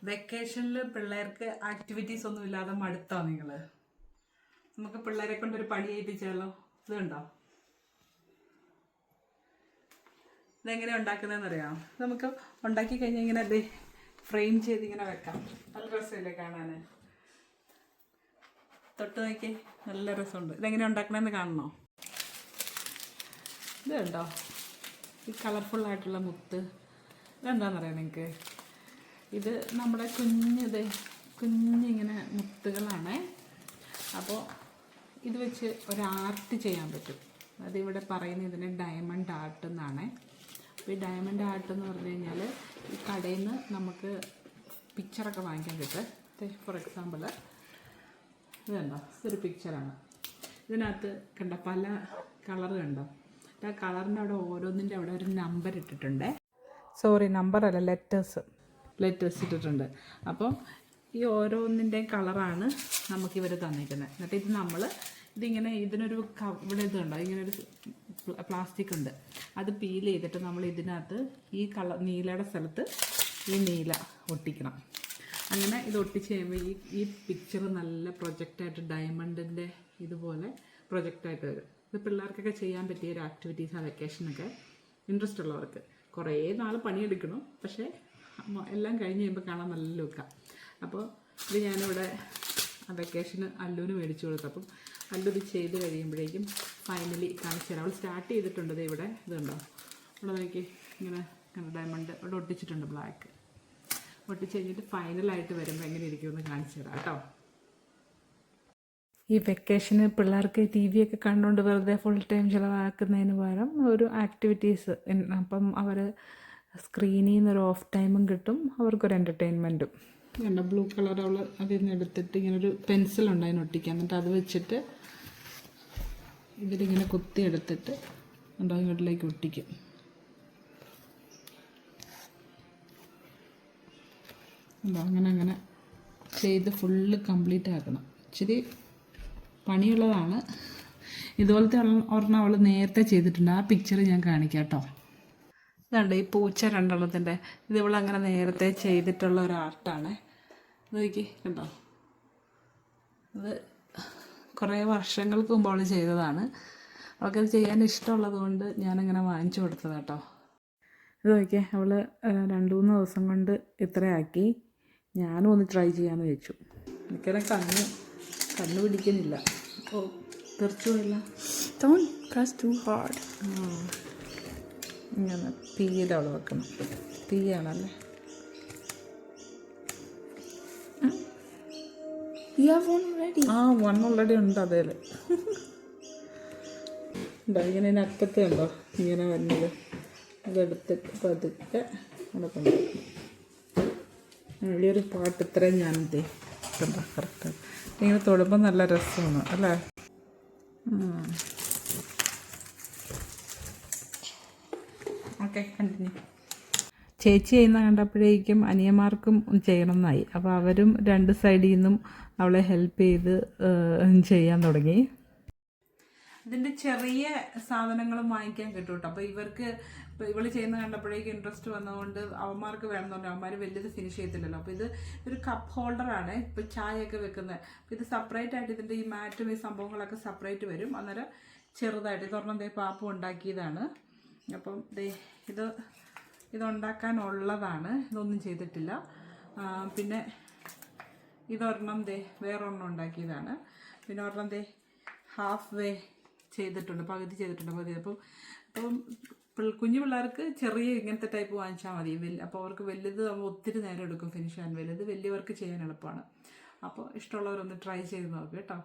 വെക്കേഷനിൽ പിള്ളേർക്ക് ആക്ടിവിറ്റീസ് ഒന്നും ഇല്ലാതെ മടുത്താ നിങ്ങൾ? നമുക്ക് പിള്ളേരെ കൊണ്ടൊരു പണി ചെയ്യിപ്പിച്ചാലോ? ഇത് കണ്ടോ, ഇതെങ്ങനെയാണ് ഉണ്ടാക്കുന്നതെന്ന് അറിയാം. നമുക്ക് ഉണ്ടാക്കി കഴിഞ്ഞാൽ ഇങ്ങനെ അത് ഫ്രെയിം ചെയ്ത് ഇങ്ങനെ വെക്കാം. നല്ല രസമില്ലേ കാണാൻ? തൊട്ട് നോക്കി നല്ല രസമുണ്ട്. ഇതെങ്ങനെ ഉണ്ടാക്കണമെന്ന് കാണണോ? ഇത് കണ്ടോ, ഈ കളർഫുള്ളായിട്ടുള്ള മുത്ത് ഇതെന്താണെന്നറിയാം നിങ്ങൾക്ക്? ഇത് നമ്മുടെ കുഞ്ഞിങ്ങനെ മുത്തുകളാണ്. അപ്പോൾ ഇത് വെച്ച് ഒരു ആർട്ട് ചെയ്യാൻ പറ്റും. അതിവിടെ പറയുന്നത് ഇതിന് ഡയമണ്ട് ആർട്ട് എന്നാണ്. അപ്പോൾ ഈ ഡയമണ്ട് ആർട്ട് എന്ന് പറഞ്ഞു കഴിഞ്ഞാൽ ഈ കടയിൽ നിന്ന് നമുക്ക് പിക്ചറൊക്കെ വാങ്ങിക്കാൻ കിട്ടും. ഫോർ എക്സാമ്പിൾ ഇത് കണ്ടോ, ഇതൊരു പിക്ചറാണ്. ഇതിനകത്ത് കണ്ടോ പല കളർ കണ്ടോ? ആ കളറിൻ്റെ അവിടെ ഓരോന്നിൻ്റെ അവിടെ ഒരു നമ്പർ ഇട്ടിട്ടുണ്ട്. സോറി, നമ്പറല്ല, ലെറ്റേഴ്സ് ഇട്ടിട്ടുണ്ട്. അപ്പം ഈ ഓരോന്നിൻ്റെയും കളറാണ് നമുക്കിവർ തന്നിരിക്കുന്നത്. എന്നിട്ട് ഇത് ഇതിങ്ങനെ ഇതിനൊരു ഇവിടെ ഇതുണ്ടോ, ഇങ്ങനൊരു പ്ലാസ്റ്റിക് ഉണ്ട്. അത് പീൽ ചെയ്തിട്ട് നമ്മൾ ഇതിനകത്ത് ഈ നീലയുടെ സ്ഥലത്ത് ഈ നീല ഒട്ടിക്കണം. അങ്ങനെ ഇത് ഒട്ടിച്ച് കഴിയുമ്പോൾ ഈ പിക്ചർ നല്ല പ്രൊജക്റ്റായിട്ട് ഡയമണ്ടിൻ്റെ ഇതുപോലെ പ്രൊജക്റ്റായിട്ട് വരും. ഇത് പിള്ളേർക്കൊക്കെ ചെയ്യാൻ പറ്റിയ ഒരു ആക്ടിവിറ്റീസാണ്. വെക്കേഷനൊക്കെ ഇൻട്രസ്റ്റ് ഉള്ളവർക്ക് കുറേ നാൾ പണിയെടുക്കണം, പക്ഷേ എല്ലാം കഴിഞ്ഞ് കഴിയുമ്പോൾ കാണാൻ നല്ല ലുക്കാണ്. അപ്പോൾ ഇത് ഞാനിവിടെ വെക്കേഷന് അല്ലുവിന് മേടിച്ചു കൊടുത്തു. അപ്പം അല്ലു ഇത് ചെയ്ത് കഴിയുമ്പോഴേക്കും ഫൈനലി കാണിച്ചു തരാം. അവൾ സ്റ്റാർട്ട് ചെയ്തിട്ടുണ്ട്. ഇവിടെ ഇതുണ്ടോ, ഇവിടെ നോക്കി ഇങ്ങനെ ഡയമണ്ട് ഇവിടെ ഒട്ടിച്ചിട്ടുണ്ട്, ബ്ലാക്ക് ഒട്ടിച്ച് കഴിഞ്ഞിട്ട് ഫൈനലായിട്ട് വരുമ്പോൾ എങ്ങനെ ഇരിക്കുമെന്ന് കാണിച്ചു തരാം കേട്ടോ. ഈ വെക്കേഷന് പിള്ളേർക്ക് ടി വി ഒക്കെ കണ്ടുകൊണ്ട് വെറുതെ ഫുൾ ടൈം ചിലവാക്കുന്നതിന് പകരം ഒരു ആക്ടിവിറ്റീസ്, അപ്പം അവർ സ്ക്രീനിൽ നിന്നൊരു ഓഫ് ടൈമും കിട്ടും, അവർക്കൊരു എൻ്റർടൈൻമെൻറ്റും. കണ്ടോ, ബ്ലൂ കളർ അവൾ അതിൽ നിന്ന് എടുത്തിട്ട് ഇങ്ങനൊരു പെൻസിലുണ്ട് അതിന് ഒട്ടിക്കാൻ. എന്നിട്ട് അത് വെച്ചിട്ട് ഇതിലിങ്ങനെ കുത്തി എടുത്തിട്ട് കണ്ടോ ഇങ്ങോട്ടിലേക്ക് ഒട്ടിക്കും. അങ്ങനെ ചെയ്ത് ഫുള്ള് കംപ്ലീറ്റ് ആക്കണം. ഇച്ചിരി പണിയുള്ളതാണ്. ഇതുപോലത്തെ ഒരെണ്ണം അവൾ നേരത്തെ ചെയ്തിട്ടുണ്ട്. ആ പിക്ചർ ഞാൻ കാണിക്കാം കേട്ടോ. ഇതുണ്ട് ഈ പൂച്ച രണ്ടെണ്ണത്തിൻ്റെ. ഇത് ഇവളങ്ങനെ നേരത്തെ ചെയ്തിട്ടുള്ള ഒരു ആർട്ടാണ്. നോക്കി കണ്ടോ, ഇത് കുറേ വർഷങ്ങൾക്ക് മുമ്പ് അവൾ ചെയ്തതാണ്. അവൾക്കത് ചെയ്യാൻ ഇഷ്ടമുള്ളത് കൊണ്ട് ഞാനങ്ങനെ വാങ്ങിച്ചു കൊടുത്തത് കേട്ടോ. ഇത് നോക്കിയേ, അവൾ 2-3 ദിവസം കൊണ്ട് ഇത്രയാക്കി. ഞാനും ഒന്ന് ട്രൈ ചെയ്യാമെന്ന് വെച്ചു. എനിക്കതിനെ കണ്ണ് പിടിക്കുന്നില്ല. ഓ, തെറിച്ചുമില്ല. Don't press too hard. ഇങ്ങനെ തീയിലവൾ വെക്കണം. തീയാണല്ലേ? You have one already. one already ഉണ്ട് അതേൽ. ഉണ്ടോ ഇങ്ങനെ അറ്റത്ത് കണ്ടോ ഇങ്ങനെ വരുന്നത്? അതെടുത്തിട്ട് പതുക്കെ അവിടെ കൊണ്ടുവയ്ക്കും. ഈ ഒരു പാട്ട് ഇത്രയും ഞാനെന്തേ കണ്ടോ കറക്റ്റ് ഇങ്ങനെ തൊടുമ്പോൾ നല്ല രസമാണ് അല്ലേ? Okay, continue. ചേച്ചി ചെയ്യുന്ന കണ്ടപ്പോഴേക്കും അനിയന്മാർക്കും ചെയ്യണമെന്നായി. അപ്പോൾ അവരും 2 സൈഡിൽ നിന്നും അവളെ ഹെൽപ്പ് ചെയ്ത് ചെയ്യാൻ തുടങ്ങി. ഇതിൻ്റെ ചെറിയ സാധനങ്ങളും വാങ്ങിക്കാൻ കിട്ടും കേട്ടോ. അപ്പോൾ ഇപ്പോൾ ഇവൾ ചെയ്യുന്ന കണ്ടപ്പോഴേക്കും ഇൻട്രസ്റ്റ് വന്നതുകൊണ്ട് അവന്മാർക്ക് വേണമെന്ന് പറഞ്ഞു. അവന്മാർ വലിയത് ഫിനിഷ് ചെയ്തില്ലല്ലോ. അപ്പോൾ ഇത് ഒരു കപ്പ് ഹോൾഡറാണ്. ഇപ്പോൾ ചായയൊക്കെ വെക്കുന്നത്. അപ്പോൾ ഇത് സെപ്പറേറ്റ് ആയിട്ട് ഇതിൻ്റെ ഈ മാറ്റും ഈ സംഭവങ്ങളൊക്കെ സെപ്പറേറ്റ് വരും. അന്നേരം ചെറുതായിട്ട് ഇതൊരെണ്ണം പാപ്പും ഉണ്ടാക്കിയതാണ്. അപ്പം ഇതുണ്ടാക്കാനുള്ളതാണ്. ഇതൊന്നും ചെയ്തിട്ടില്ല. പിന്നെ ഇതൊരെണ്ണം വേറൊരെണ്ണം ഉണ്ടാക്കിയതാണ്. പിന്നെ ഒരെണ്ണം ഹാഫ് വേ ചെയ്തിട്ടുണ്ട്, പകുതി ചെയ്തിട്ടുണ്ട്. അപ്പം കുഞ്ഞു പിള്ളേർക്ക് ചെറിയ ഇങ്ങനത്തെ ടൈപ്പ് വാങ്ങിച്ചാൽ മതി. അപ്പോൾ അവർക്ക് വലുത് ഒത്തിരി നേരം എടുക്കും ഫിനിഷ് ചെയ്യാൻ. വലിയവർക്ക് ചെയ്യാൻ എളുപ്പമാണ്. അപ്പോൾ ഇഷ്ടമുള്ളവരൊന്ന് ട്രൈ ചെയ്ത് നോക്കുക കേട്ടോ.